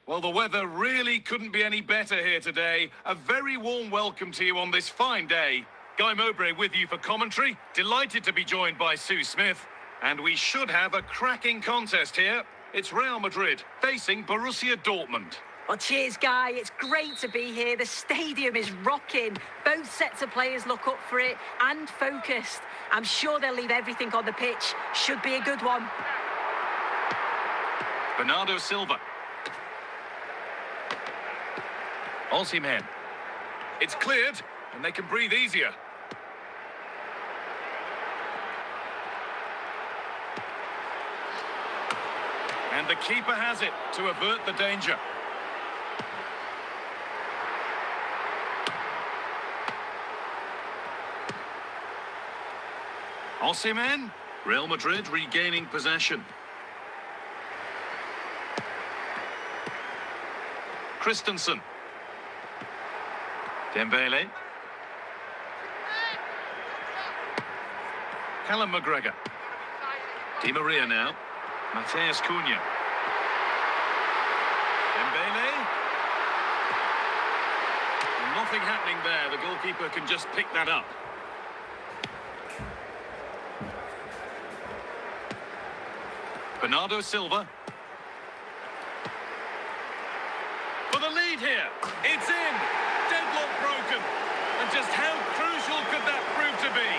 Well, the weather really couldn't be any better here today. A very warm welcome to you on this fine day. Guy Mowbray with you for commentary. Delighted to be joined by Sue Smith. And we should have a cracking contest here. It's Real Madrid facing Borussia Dortmund. Well, cheers, Guy. It's great to be here. The stadium is rocking. Both sets of players look up for it and focused. I'm sure they'll leave everything on the pitch. Should be a good one. Bernardo Silva. Osimhen. It's cleared, and they can breathe easier. And the keeper has it to avert the danger. Osimhen, Real Madrid regaining possession. Christensen. Dembele. Callum McGregor. Di Maria now. Mateus Cunha. Dembele. Nothing happening there. The goalkeeper can just pick that up. Bernardo Silva. For the lead here. It's in. Deadlock broken. And just how crucial could that prove to be?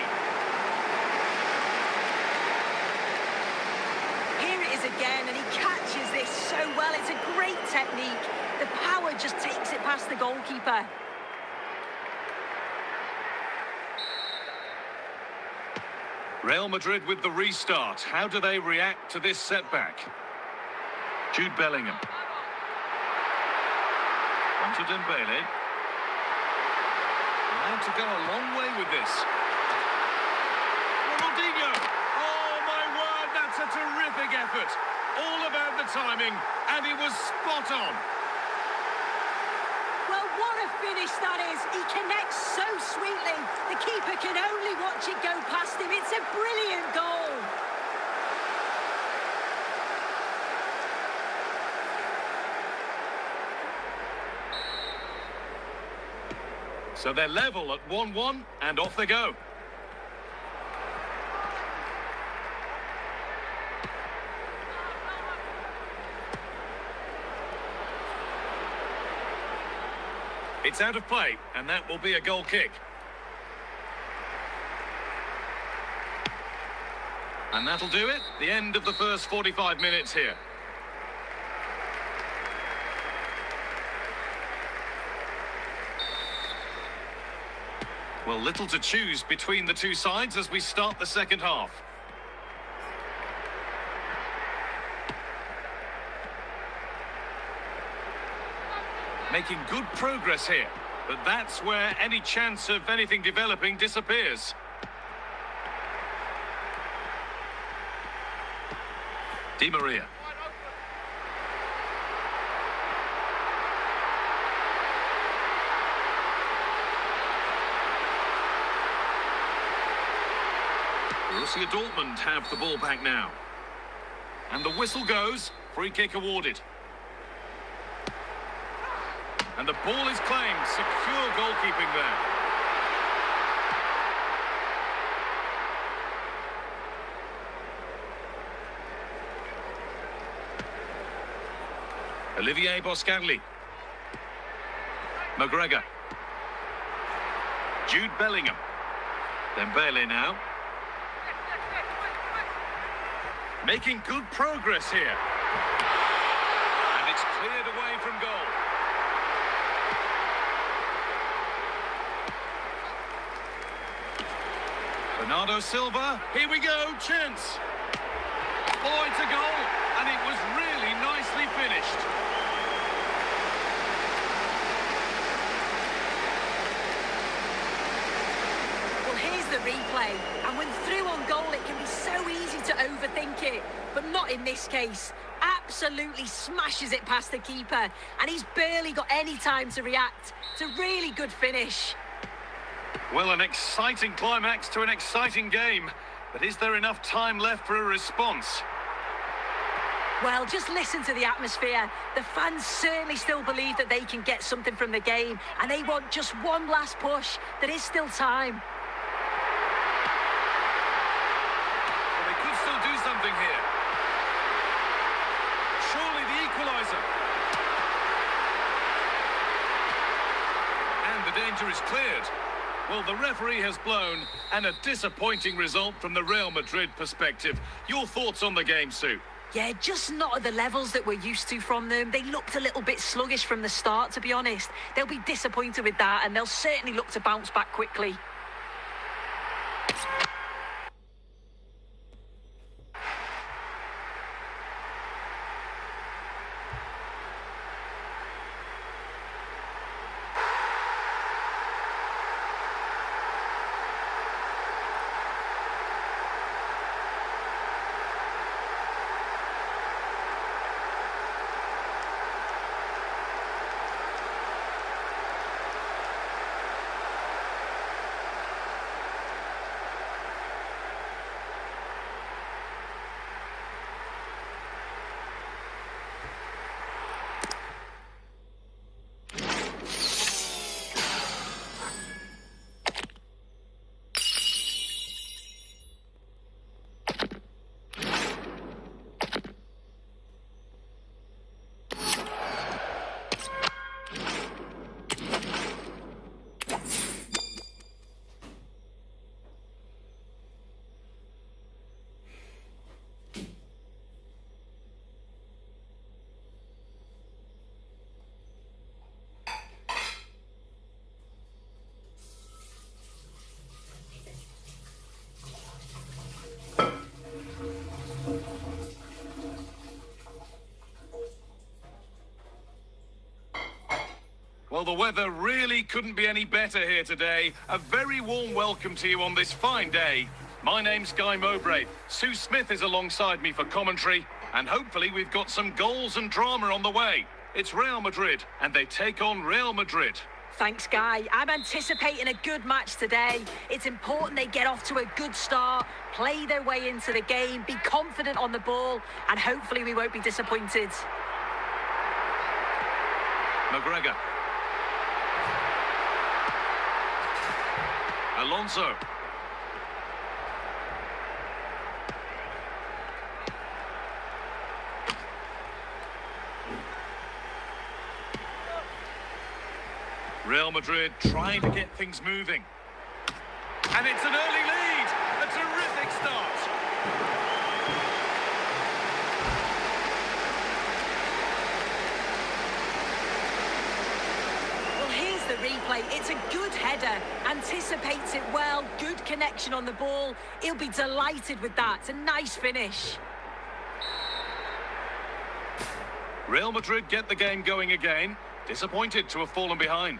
Here it is again, and he catches this so well. It's a great technique. The power just takes it past the goalkeeper. Real Madrid with the restart. How do they react to this setback? Jude Bellingham. On to Dembele. Allowed to go a long way with this. Ronaldinho. Oh, my word, that's a terrific effort. All about the timing, and he was spot on. Well, what a finish that is. He connects so sweetly. The keeper can only watch it go past him. It's a brilliant goal. So they're level at 1-1, and off they go. It's out of play, and that will be a goal kick. And that'll do it. The end of the first 45 minutes here. Well, little to choose between the two sides as we start the second half. Making good progress here, but that's where any chance of anything developing disappears. Di Maria. Borussia Dortmund have the ball back now. And the whistle goes, free kick awarded. And the ball is claimed, secure goalkeeping there. Olivier Boscanli. McGregor. Jude Bellingham. Dembele now. Making good progress here. And it's cleared away from goal. Bernardo Silva. Here we go, chance. Oh, it's a goal. And it was really nicely finished. Well, here's the replay. And when through on goal, it can be so easy to overthink it. But not in this case. Absolutely smashes it past the keeper. And he's barely got any time to react. It's a really good finish. Well, an exciting climax to an exciting game. But is there enough time left for a response? Well, just listen to the atmosphere. The fans certainly still believe that they can get something from the game, and they want just one last push. There is still time. Well, they could still do something here. Surely the equaliser. And the danger is cleared. Well, the referee has blown, and a disappointing result from the Real Madrid perspective. Your thoughts on the game, Sue? Yeah, just not at the levels that we're used to from them. They looked a little bit sluggish from the start, to be honest. They'll be disappointed with that, and they'll certainly look to bounce back quickly. Well, the weather really couldn't be any better here today. A very warm welcome to you on this fine day. My name's Guy Mowbray. Sue Smith is alongside me for commentary, and hopefully we've got some goals and drama on the way. It's Real Madrid, and they take on Real Madrid. Thanks, Guy. I'm anticipating a good match today. It's important they get off to a good start, play their way into the game, be confident on the ball, and hopefully we won't be disappointed. McGregor. Alonso. Real Madrid trying to get things moving. And it's an early lead. A terrific start. The replay, it's a good header, anticipates it well, good connection on the ball. He'll be delighted with that. It's a nice finish. Real Madrid get the game going again. Disappointed to have fallen behind.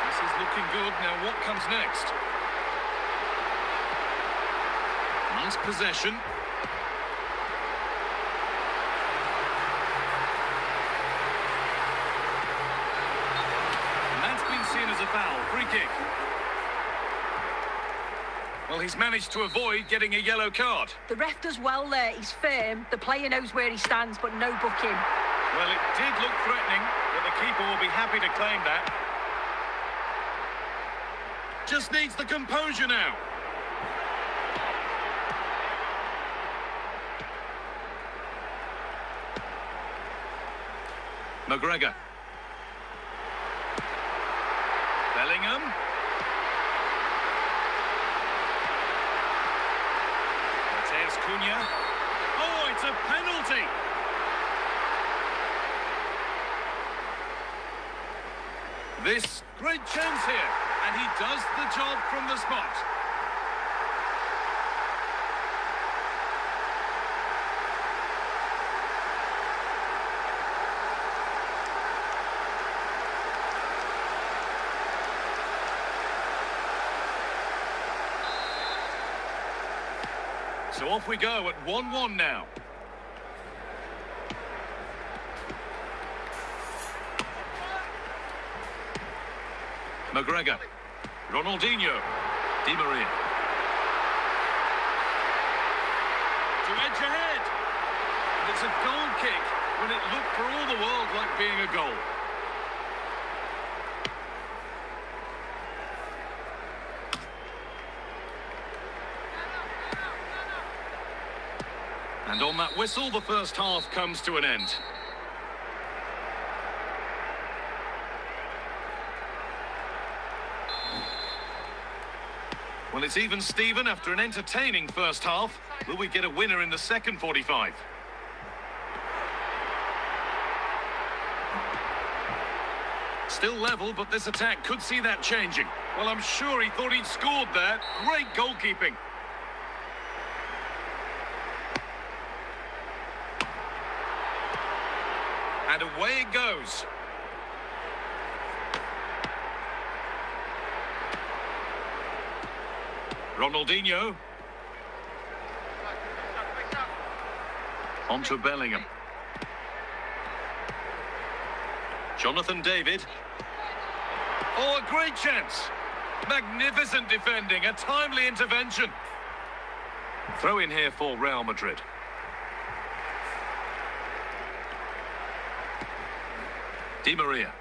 This is looking good. Now what comes next? Nice possession. Seen as a foul. Free kick. Well, he's managed to avoid getting a yellow card. The ref does well there. He's firm. The player knows where he stands, but no booking. Well, it did look threatening, but the keeper will be happy to claim that. Just needs the composure now. McGregor. Bellingham. Mateus Cunha. Oh, it's a penalty. This great chance here, and he does the job from the spot. So off we go at 1-1 now. McGregor. Ronaldinho. Di Maria. a goal kick when it looked for all the world like being a goal. And on that whistle, the first half comes to an end. Well, it's even Steven after an entertaining first half. Will we get a winner in the second 45? Still level, but this attack could see that changing. Well, I'm sure he thought he'd scored there. Great goalkeeping. And away it goes. Ronaldinho. On to Bellingham. Jonathan David. Oh, a great chance. Magnificent defending, a timely intervention. Throw in here for Real Madrid. Di Maria.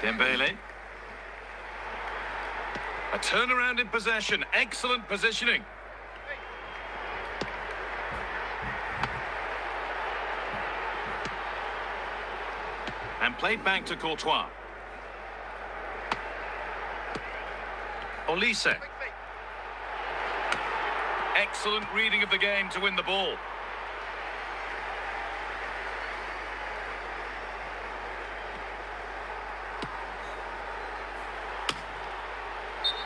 Dembele. A turnaround in possession. Excellent positioning. And played back to Courtois. Olise. Excellent reading of the game to win the ball.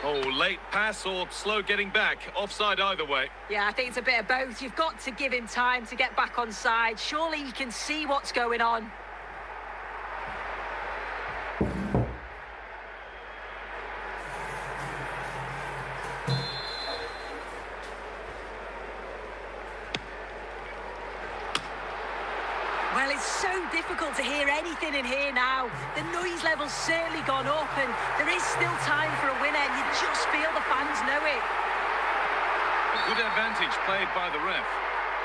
Oh, late pass or slow getting back. Offside either way. Yeah, I think it's a bit of both. You've got to give him time to get back on side. Surely he can see what's going on. Well, it's so difficult to hear anything in here now. The noise level's certainly gone up and there is still time for a winner. You just feel the fans know it. A good advantage played by the ref.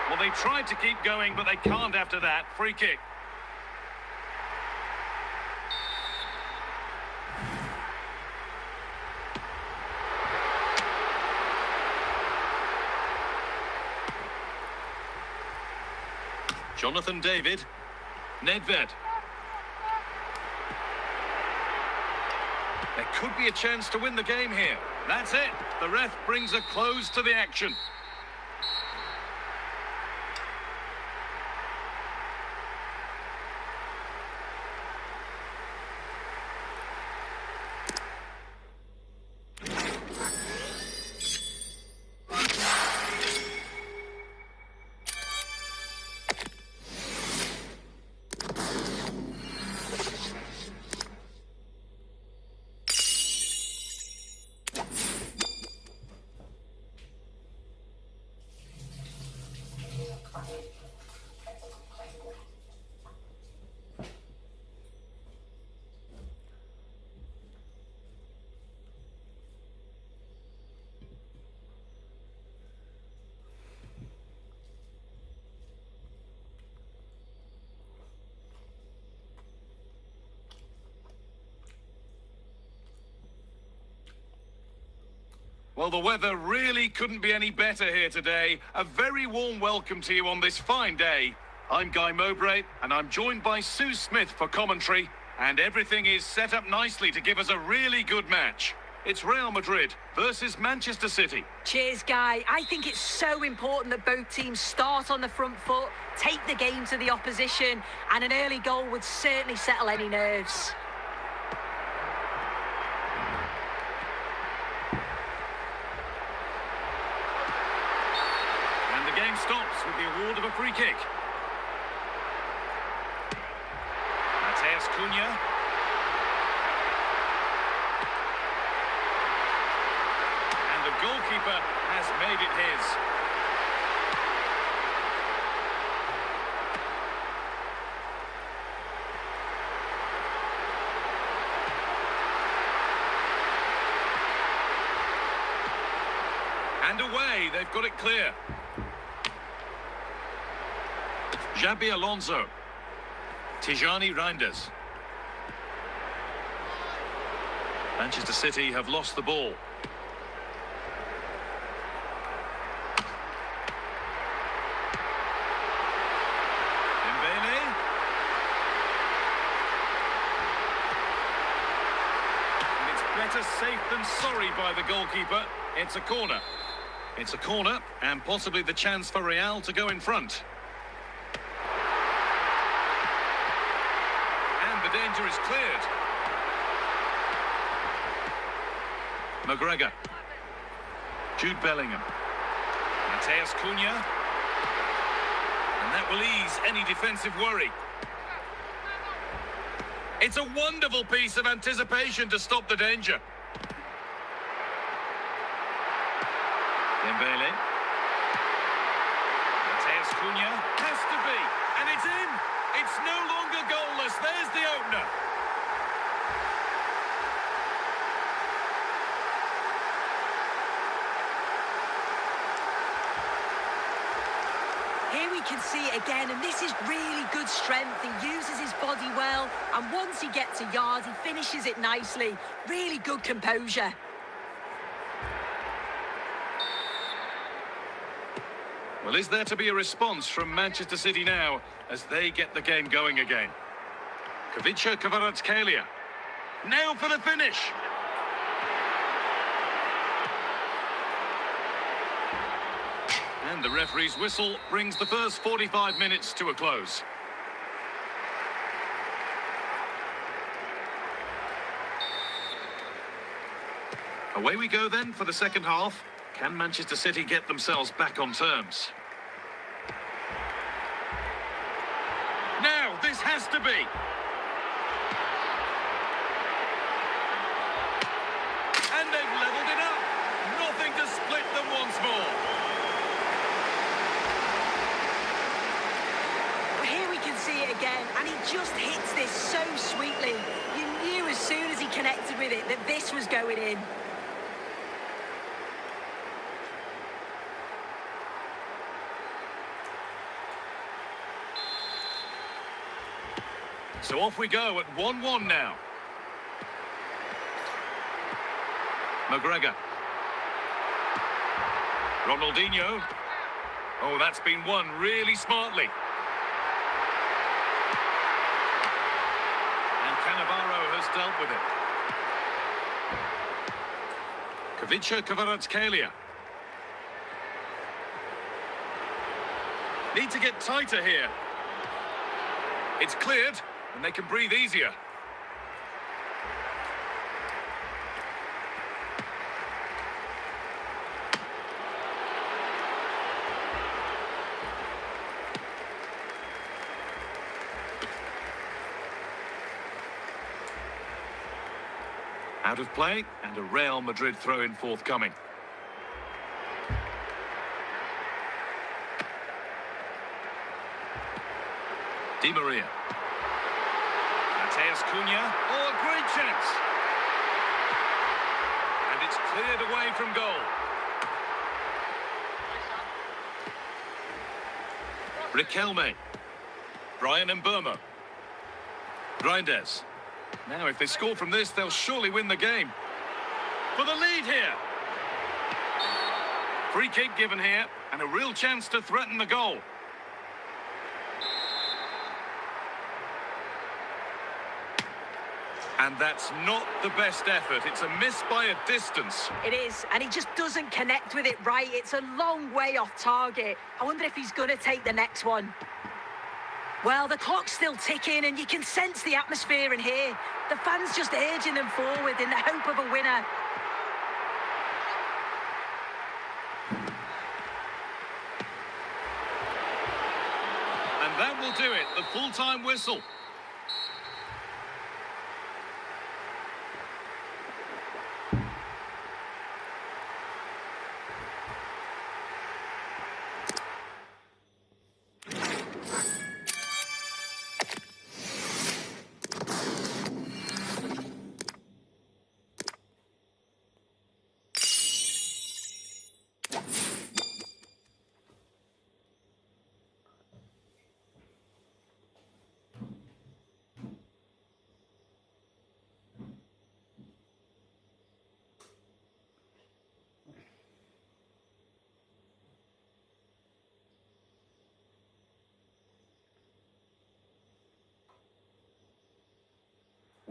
Well, they tried to keep going, but they can't after that. Free kick. Jonathan David. Nedved. There could be a chance to win the game here. That's it. The ref brings a close to the action. Well, the weather really couldn't be any better here today. A very warm welcome to you on this fine day. I'm Guy Mowbray, and I'm joined by Sue Smith for commentary. And everything is set up nicely to give us a really good match. It's Real Madrid versus Manchester City. Cheers, Guy. I think it's so important that both teams start on the front foot, take the game to the opposition, and an early goal would certainly settle any nerves. Stops with the award of a free kick. Mateus Cunha. And the goalkeeper has made it his. And away, they've got it clear. Xabi Alonso. Tijani Reinders. Manchester City have lost the ball. Dembele. And it's better safe than sorry by the goalkeeper. It's a corner. It's a corner and possibly the chance for Real to go in front. And the danger is cleared. McGregor. Jude Bellingham. Mateus Cunha. And that will ease any defensive worry. It's a wonderful piece of anticipation to stop the danger. Dembele. Mateus Cunha. Has to be. And it's in. It's no longer goalless. There's the opener. Here we can see it again, and this is really good strength. He uses his body well, and once he gets a yard, he finishes it nicely. Really good composure. Well, is there to be a response from Manchester City now as they get the game going again? Kvicha Kvaratskhelia. Now for the finish. And the referee's whistle brings the first 45 minutes to a close. Away we go then for the second half. Can Manchester City get themselves back on terms? Now, this has to be. And they've levelled it up. Nothing to split them once more. Here we can see it again, and he just hits this so sweetly. You knew as soon as he connected with it that this was going in. So off we go at 1-1 now. McGregor. Ronaldinho. Oh, that's been won really smartly. And Cannavaro has dealt with it. Kvicha Kvaratskhelia. Need to get tighter here. It's cleared, and they can breathe easier. Out of play, and a Real Madrid throw-in forthcoming. Di Maria. Mateus Cunha. Oh, a great chance. And it's cleared away from goal. Riquelme. Brian Mbeumo. Reinders. Now, if they score from this, they'll surely win the game. For the lead here. Free kick given here, and a real chance to threaten the goal. And that's not the best effort. It's a miss by a distance. It is, and he just doesn't connect with it right. It's a long way off target. I wonder if he's going to take the next one. Well, the clock's still ticking, and you can sense the atmosphere in here. The fans just urging them forward in the hope of a winner. And that will do it, the full-time whistle.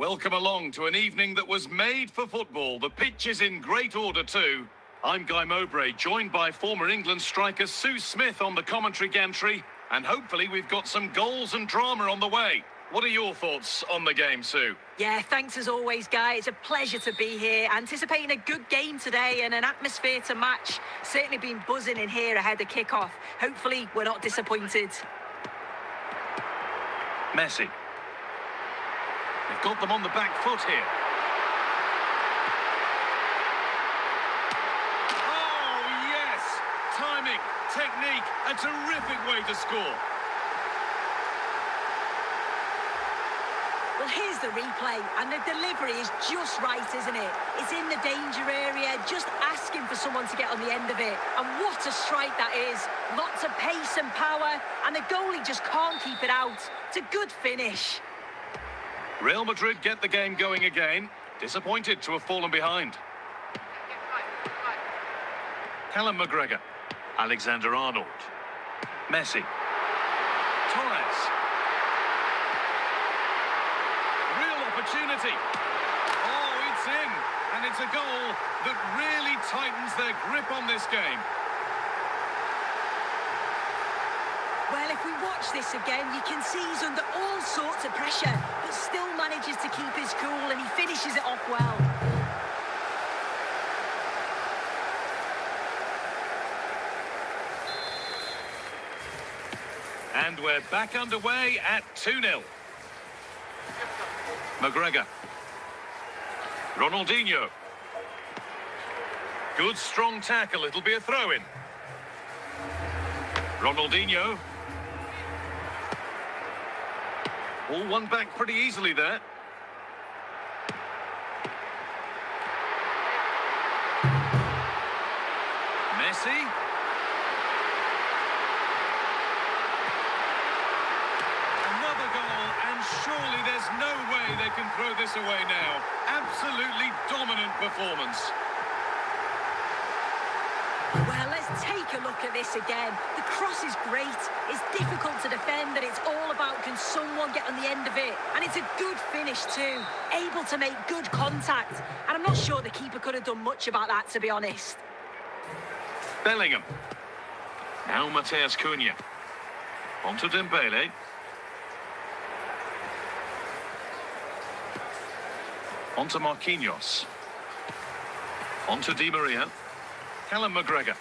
Welcome along to an evening that was made for football. The pitch is in great order too. I'm Guy Mowbray, joined by former England striker Sue Smith on the commentary gantry, and hopefully we've got some goals and drama on the way. What are your thoughts on the game, Sue? Yeah, thanks as always, Guy. It's a pleasure to be here. Anticipating a good game today and an atmosphere to match. Certainly been buzzing in here ahead of kick-off. Hopefully we're not disappointed. Messi. They've got them on the back foot here. Oh, yes! Timing, technique, a terrific way to score. Well, here's the replay, and the delivery is just right, isn't it? It's in the danger area, just asking for someone to get on the end of it. And what a strike that is. Lots of pace and power, and the goalie just can't keep it out. It's a good finish. Real Madrid get the game going again. Disappointed to have fallen behind. Callum McGregor. Alexander-Arnold. Messi. Torres. Real opportunity. Oh, it's in. And it's a goal that really tightens their grip on this game. Well, if we watch this again, you can see he's under all sorts of pressure, but still manages to keep his cool, and he finishes it off well. And we're back underway at 2-0. McGregor. Ronaldinho. Good strong tackle, it'll be a throw-in. Ronaldinho. All won back pretty easily there. Messi. Another goal, and surely there's no way they can throw this away now. Absolutely dominant performance. Well, let's take a look at this again. The cross is great. It's difficult to defend, and it's all about can someone get on the end of it. And it's a good finish too. Able to make good contact. And I'm not sure the keeper could have done much about that, to be honest. Bellingham. Now Mateus Cunha. On to Dembele. On to Marquinhos. On to Di Maria. Callum McGregor.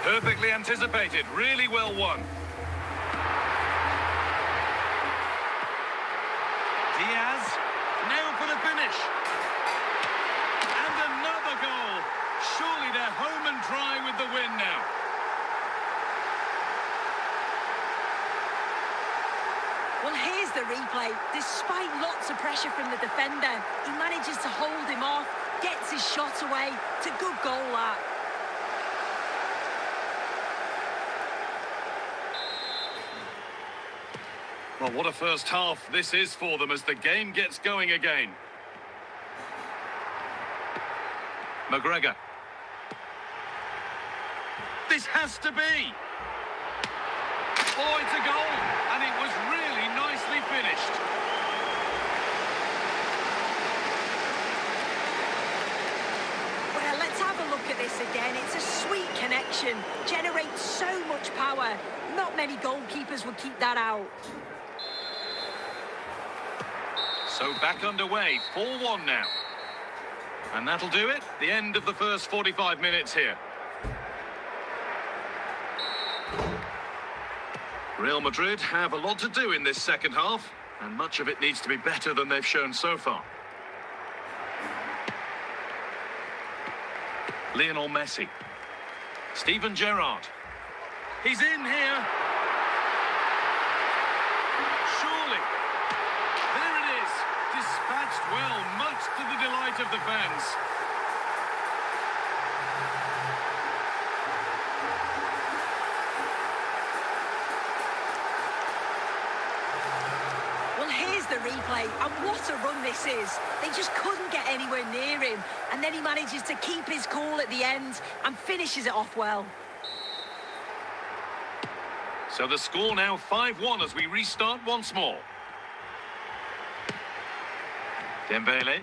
Perfectly anticipated, really well won. Diaz, now for the finish. And another goal. Surely they're home and dry with the win now. Well, here's the replay. Despite lots of pressure from the defender, he manages to hold him off, gets his shot away. It's a good goal, that. Well, what a first half this is for them as the game gets going again. McGregor. This has to be. Oh, it's a goal, and it was really nicely finished. Well, let's have a look at this again. It's a sweet connection, generates so much power. Not many goalkeepers would keep that out. So back underway, 4-1 now. And that'll do it. The end of the first 45 minutes here. Real Madrid have a lot to do in this second half, and much of it needs to be better than they've shown so far. Lionel Messi. Steven Gerrard. He's in here. Surely. There it is. Dispatched well, much to the delight of the fans. Well, here's the replay, and what a run this is. They just couldn't get anywhere near him, and then he manages to keep his cool at the end and finishes it off well. So the score now 5-1 as we restart once more. Dembele.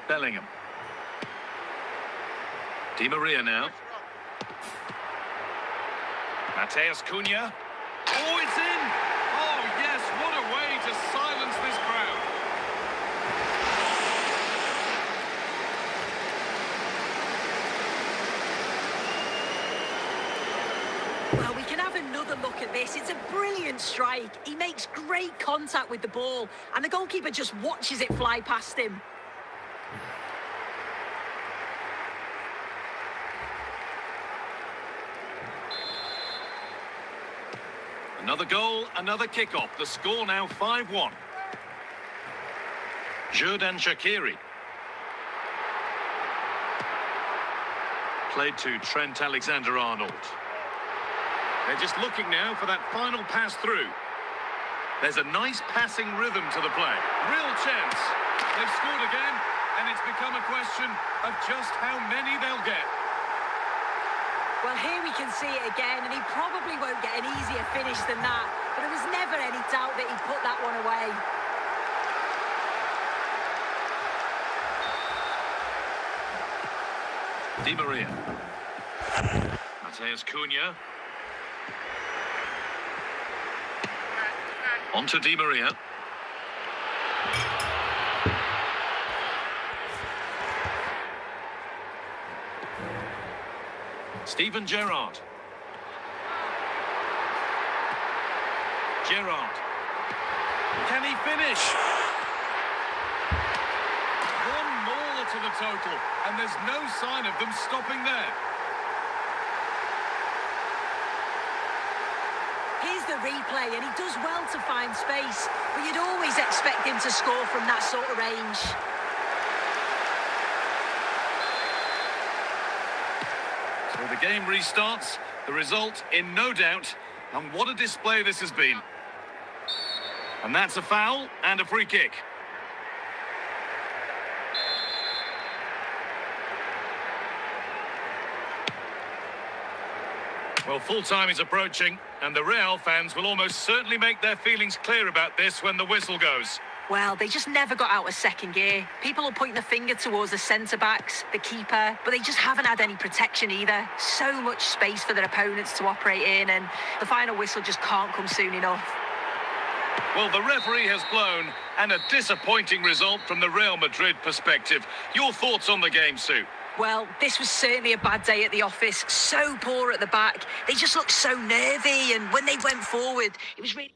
Bellingham. Di Maria now. Mateus Cunha. Oh, it's in! Oh, yes, what a way to silence this crowd. Well, we can have another look at this. It's a brilliant strike. He makes great contact with the ball, and the goalkeeper just watches it fly past him. Another goal, another kick-off. The score now 5-1. Xherdan Shaqiri. Played to Trent Alexander-Arnold. They're just looking now for that final pass through. There's a nice passing rhythm to the play. Real chance. They've scored again, and it's become a question of just how many they'll get. Well, here we can see it again, and he probably won't get an easier finish than that. But there was never any doubt that he'd put that one away. Di Maria. Mateus Cunha. On to Di Maria. Steven Gerrard. Gerrard. Can he finish? One more to the total, and there's no sign of them stopping there. Here's the replay, and he does well to find space, but you'd always expect him to score from that sort of range. So the game restarts, the result in no doubt, and what a display this has been. And that's a foul and a free kick. Well, full-time is approaching, and the Real fans will almost certainly make their feelings clear about this when the whistle goes. Well, they just never got out of second gear. People are pointing the finger towards the centre-backs, the keeper, but they just haven't had any protection either. So much space for their opponents to operate in, and the final whistle just can't come soon enough. Well, the referee has blown, and a disappointing result from the Real Madrid perspective. Your thoughts on the game, Sue? Well, this was certainly a bad day at the office. So poor at the back. They just looked so nervy, and when they went forward, it was really...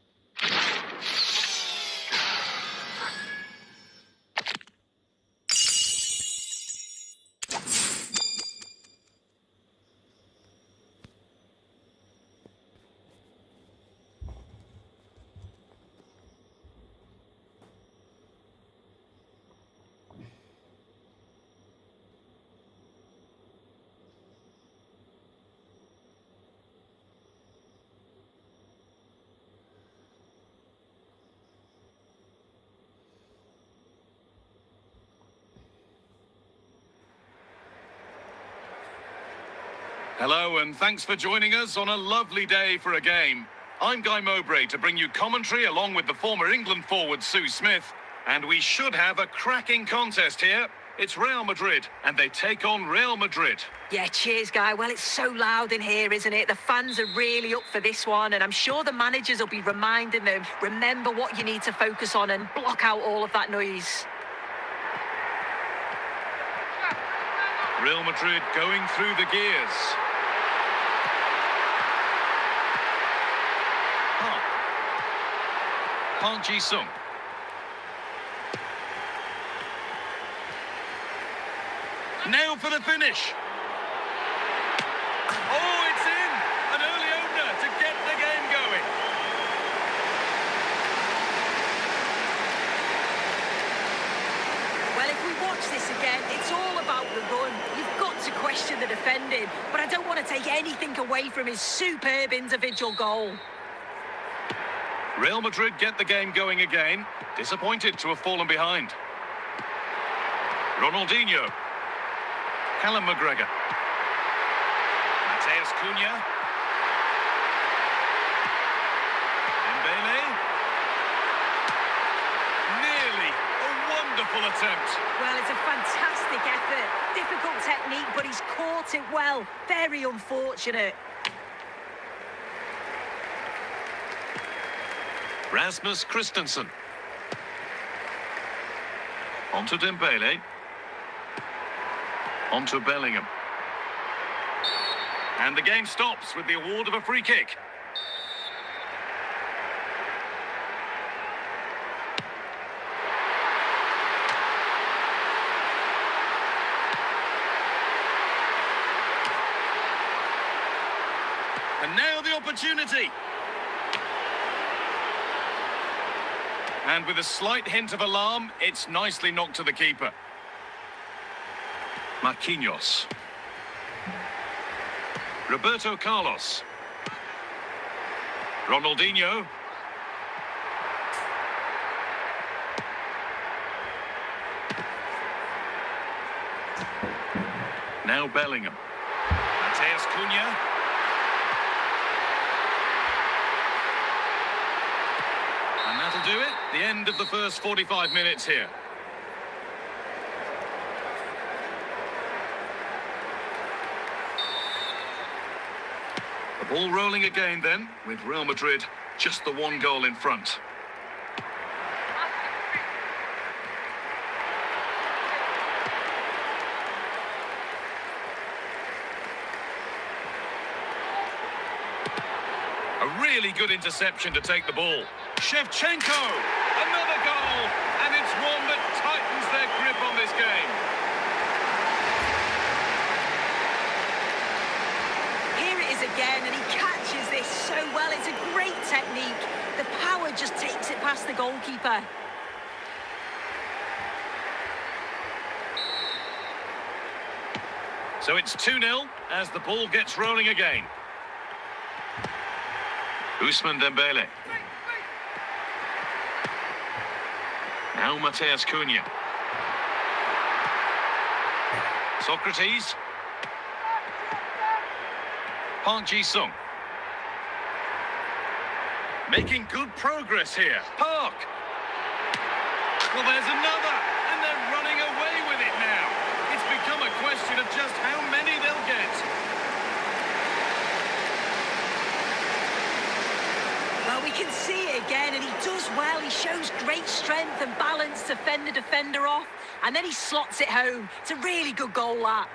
Hello, and thanks for joining us on a lovely day for a game. I'm Guy Mowbray to bring you commentary along with the former England forward Sue Smith. And we should have a cracking contest here. It's Real Madrid, and they take on Real Madrid. Yeah, cheers, Guy. Well, it's so loud in here, isn't it? The fans are really up for this one, and I'm sure the managers will be reminding them, remember what you need to focus on and block out all of that noise. Real Madrid going through the gears. Park Ji-sung. Now for the finish. Oh, it's in! An early opener to get the game going. Well, if we watch this again, it's all about the run. You've got to question the defending, but I don't want to take anything away from his superb individual goal. Real Madrid get the game going again. Disappointed to have fallen behind. Ronaldinho. Callum McGregor. Mateus Cunha. Dembele. Nearly a wonderful wonderful attempt. Well, it's a fantastic effort. Difficult technique, but he's caught it well. Very unfortunate. Rasmus Christensen. On to Dembele. On to Bellingham. And the game stops with the award of a free kick. And now the opportunity. And with a slight hint of alarm, it's nicely knocked to the keeper. Marquinhos. Roberto Carlos. Ronaldinho. Now Bellingham. Mateus Cunha. And that'll do it. The end of the first 45 minutes here. The ball rolling again then, with Real Madrid just the one goal in front. A really good interception to take the ball. Shevchenko, another goal, and it's one that tightens their grip on this game. Here it is again, and he catches this so well. It's a great technique. The power just takes it past the goalkeeper. So it's 2-0 as the ball gets rolling again. Ousmane Dembele. Now Mateus Cunha. Socrates. Park Ji-sung. Making good progress here. Park. Well, there's another, and they're running away with it now. It's become a question of just how many they'll get. Well, we can see it again, and he does well. He shows great strength and balance to fend the defender off, and then he slots it home. It's a really good goal, that.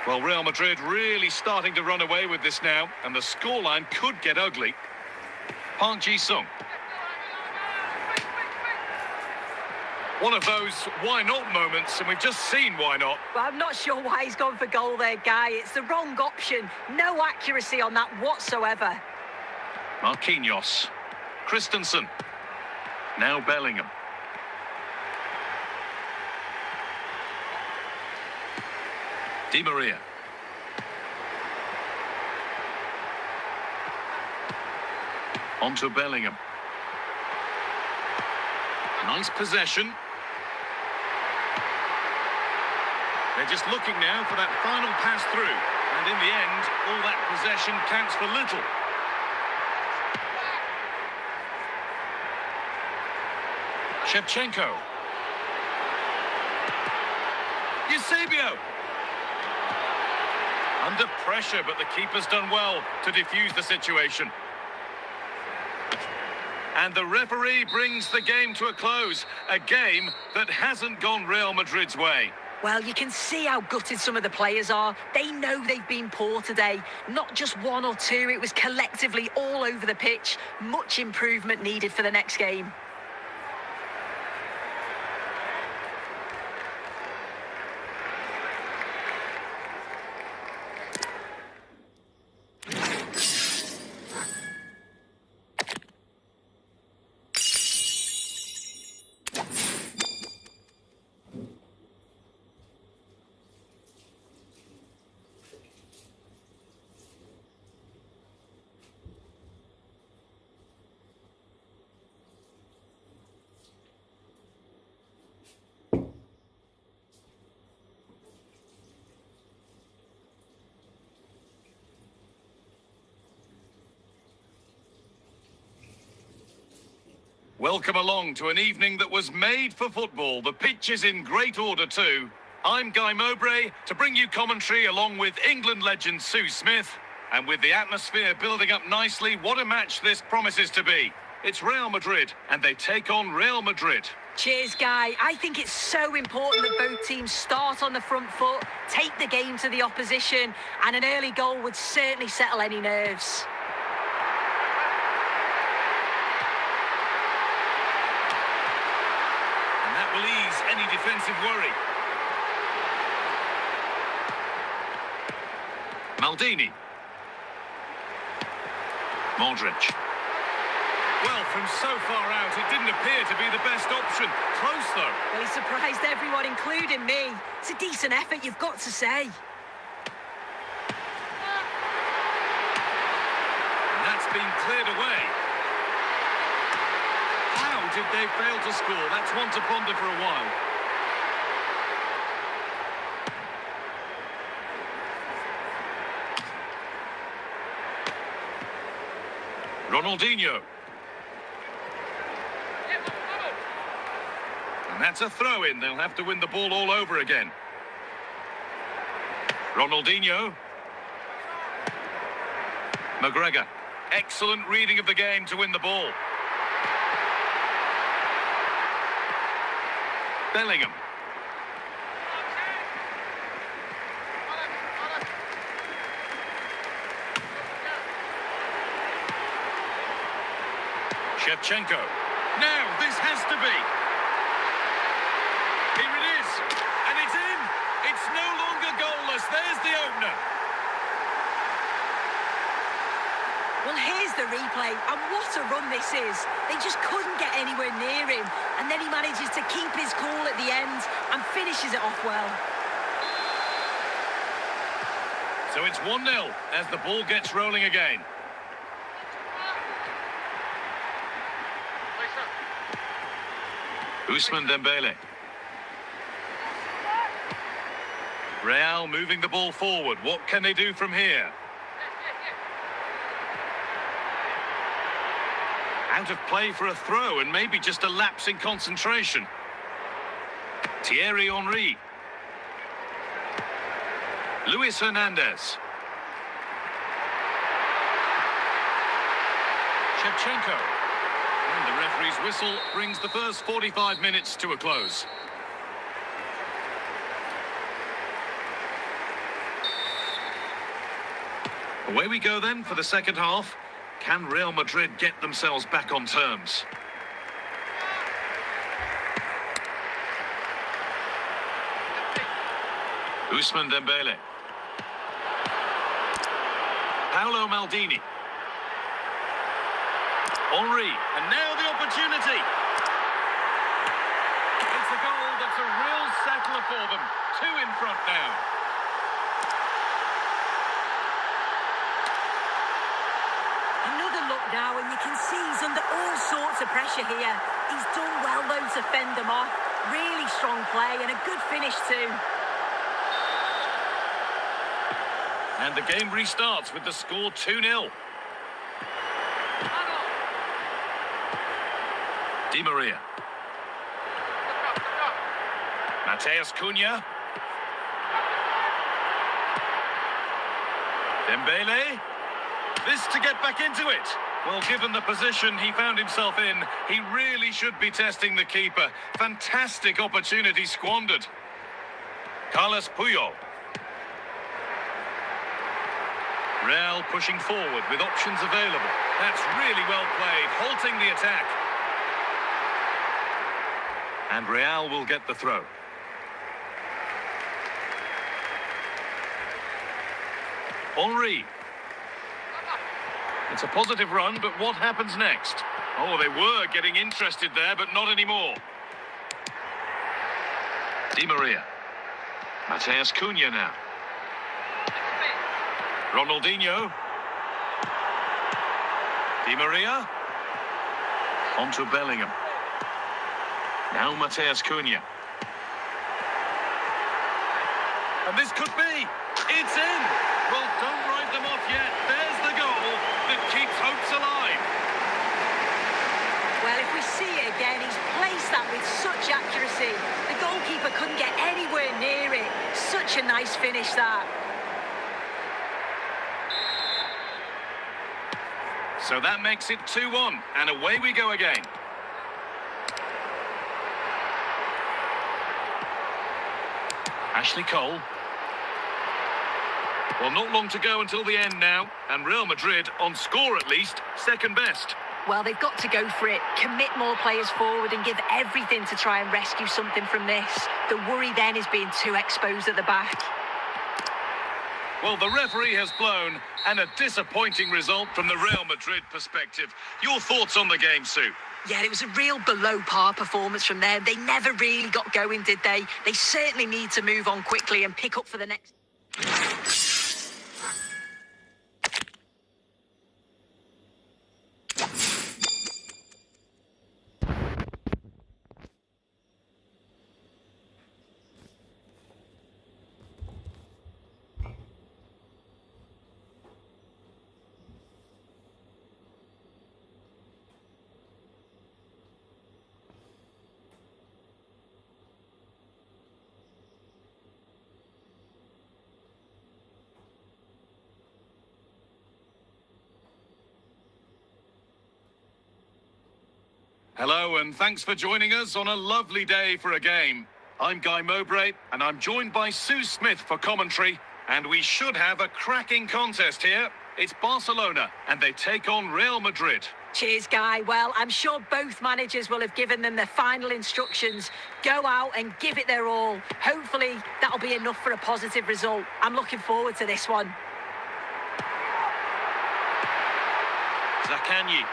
Well, Real Madrid really starting to run away with this now, and the scoreline could get ugly. Park Ji-sung. One of those why-not moments, and we've just seen why not. Well, I'm not sure why he's gone for goal there, Guy. It's the wrong option. No accuracy on that whatsoever. Marquinhos. Christensen. Now Bellingham. Di Maria. On to Bellingham. Nice possession. They're just looking now for that final pass through. And in the end, all that possession counts for little. Shevchenko. Eusebio. Under pressure, but the keeper's done well to defuse the situation. And the referee brings the game to a close. A game that hasn't gone Real Madrid's way. Well, you can see how gutted some of the players are. They know they've been poor today. Not just one or two, it was collectively all over the pitch. Much improvement needed for the next game. Welcome along to an evening that was made for football. The pitch is in great order too. I'm Guy Mowbray to bring you commentary along with England legend Sue Smith. And with the atmosphere building up nicely, what a match this promises to be. It's Real Madrid and they take on Real Madrid. Cheers, Guy. I think it's so important that both teams start on the front foot, take the game to the opposition, and an early goal would certainly settle any nerves. Will ease any defensive worry. Maldini. Modric. Well, from so far out, it didn't appear to be the best option. Close, though. Well, he surprised everyone, including me. It's a decent effort, you've got to say. And that's been cleared away. How did they fail to score? That's one to ponder for a while. Ronaldinho. And that's a throw-in. They'll have to win the ball all over again. Ronaldinho. McGregor. Excellent reading of the game to win the ball. Bellingham. Shevchenko. Now, this has to be. Here it is. And it's in. It's no longer goalless. There's the opener. Well, here's the replay, and what a run this is. They just couldn't get anywhere near him, and then he manages to keep his cool at the end and finishes it off well. So it's 1-0 as the ball gets rolling again. Ousmane Dembele. Real moving the ball forward. What can they do from here? Out of play for a throw and maybe just a lapse in concentration. Thierry Henry. Luis Hernandez. Shevchenko. And the referee's whistle brings the first 45 minutes to a close. Away we go then for the second half. Can Real Madrid get themselves back on terms? Ousmane Dembele. Paolo Maldini. Henry, and now the opportunity. It's a goal that's a real settler for them. 2 in front now. Another look now, and you can see he's under all sorts of pressure here. He's done well, though, to fend them off. Really strong play and a good finish, too. And the game restarts with the score 2-0. Di Maria. Mateus Cunha. Dembele. This to get back into it. Well, given the position he found himself in, he really should be testing the keeper. Fantastic opportunity squandered. Carlos Puyol. Real pushing forward with options available. That's really well played, halting the attack. And Real will get the throw. Henry. It's a positive run, but what happens next? Oh, they were getting interested there, but not anymore. Di Maria. Mateus Cunha now. Ronaldinho. Di Maria. On to Bellingham. Now Mateus Cunha. And this could be. It's in. Well, don't write them off yet. There's the goal that keeps hopes alive. Well, if we see again. He's placed that with such accuracy. The goalkeeper couldn't get anywhere near it. Such a nice finish, that. So that makes it 2-1, and away we go again. Ashley Cole. Well, not long to go until the end now, and Real Madrid, on score at least, second best. Well, they've got to go for it, commit more players forward and give everything to try and rescue something from this. The worry then is being too exposed at the back. Well, the referee has blown, and a disappointing result from the Real Madrid perspective. Your thoughts on the game, Sue? Yeah, it was a real below-par performance from them. They never really got going, did they? They certainly need to move on quickly and pick up for the next... Hello, and thanks for joining us on a lovely day for a game. I'm Guy Mowbray, and I'm joined by Sue Smith for commentary, and we should have a cracking contest here. It's Barcelona, and they take on Real Madrid. Cheers, Guy. Well, I'm sure both managers will have given them their final instructions. Go out and give it their all. Hopefully, that'll be enough for a positive result. I'm looking forward to this one. Zaccagni.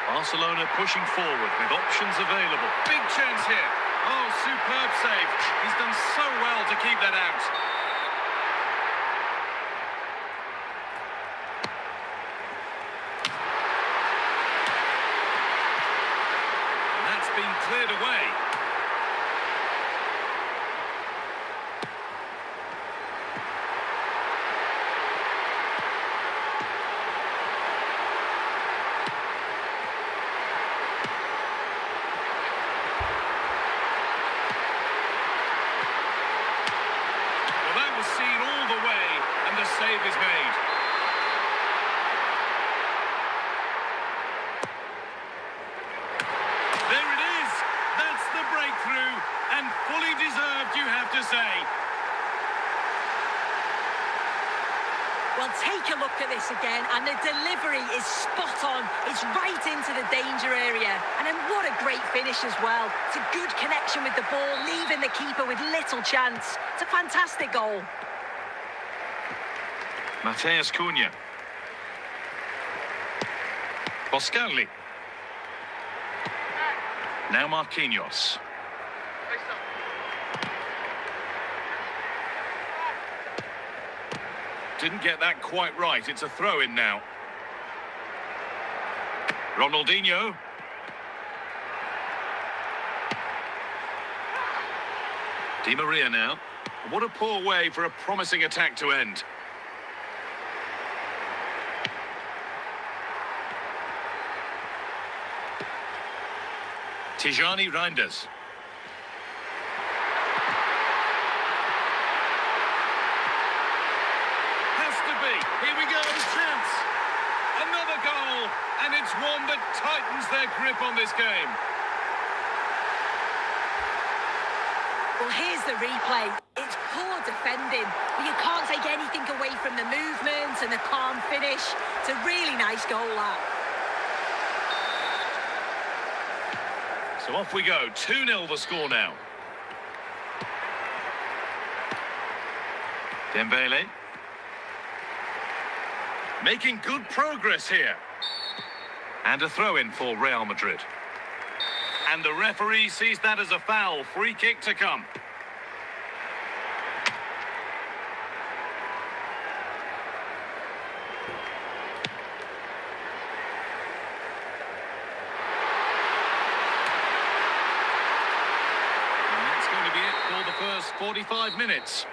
Barcelona pushing forward with options available. Big chance here. Oh, superb save. He's done so well to keep that out. And that's been cleared away. Seen all the way, and the save is made. There it is. That's the breakthrough, and fully deserved, you have to say. Well, take a look at this again, and the delivery is spot on. It's right into the danger area. And then what a great finish as well. It's a good connection with the ball, leaving the keeper with little chance. It's a fantastic goal. Mateus Cunha. Boscali. Now Marquinhos. Didn't get that quite right. It's a throw-in now. Ronaldinho. Di Maria now. What a poor way for a promising attack to end. Tijani Reinders. Has to be. Here we go, chance. Another goal, and it's one that tightens their grip on this game. Well, here's the replay. It's poor defending, but you can't take anything away from the movement and the calm finish. It's a really nice goal, that. So off we go, 2-0 the score now. Dembele. Making good progress here. And a throw-in for Real Madrid. And the referee sees that as a foul. Free kick to come. For the first 45 minutes.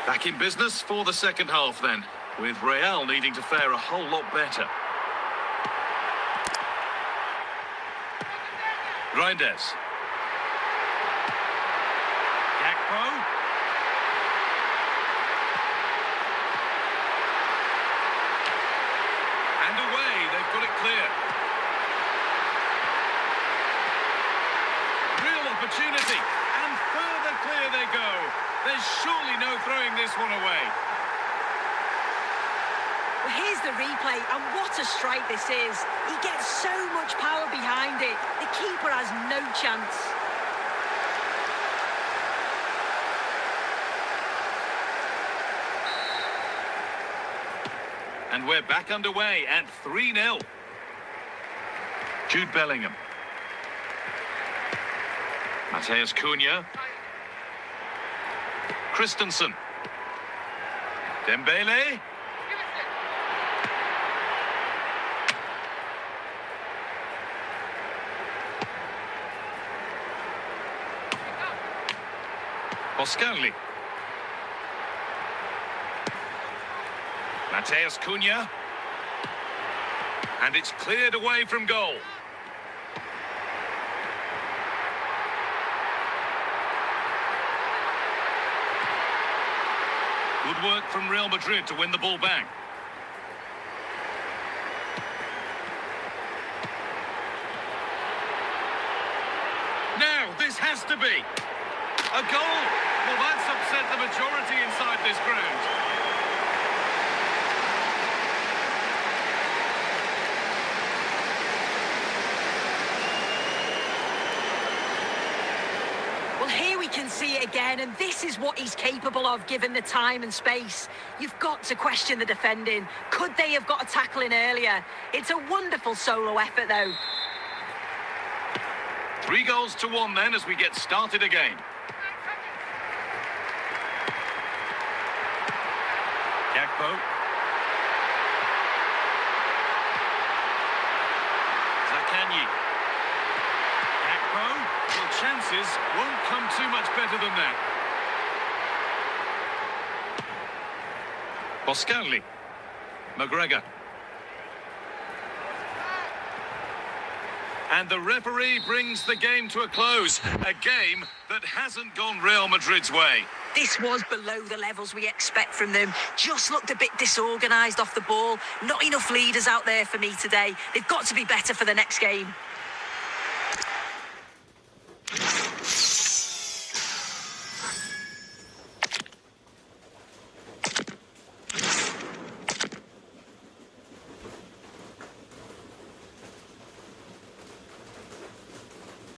Back in business for the second half then. with Real needing to fare a whole lot better. Reinders. Gakpo. And away, they've got it clear. Real opportunity, and further clear they go. There's surely no throwing this one away. Well, here's the replay, and what a strike this is. He gets so much power behind it. The keeper has no chance. And we're back underway at 3-0. Jude Bellingham. Mateus Cunha. Christensen. Dembele. Boscagli. Mateus Cunha. And it's cleared away from goal. Good work from Real Madrid to win the ball back. Now, this has to be a goal. Well, that's upset the majority inside this ground. Well, here we can see it again, and this is what he's capable of given the time and space. You've got to question the defending. Could they have got a tackle in earlier? It's a wonderful solo effort, though. 3-1 then as we get started again. Gakpo. Zaccagni. Gakpo. Well, chances won't come too much better than that. Boscagli. McGregor. And the referee brings the game to a close. A game that hasn't gone Real Madrid's way. This was below the levels we expect from them. Just looked a bit disorganised off the ball. Not enough leaders out there for me today. They've got to be better for the next game.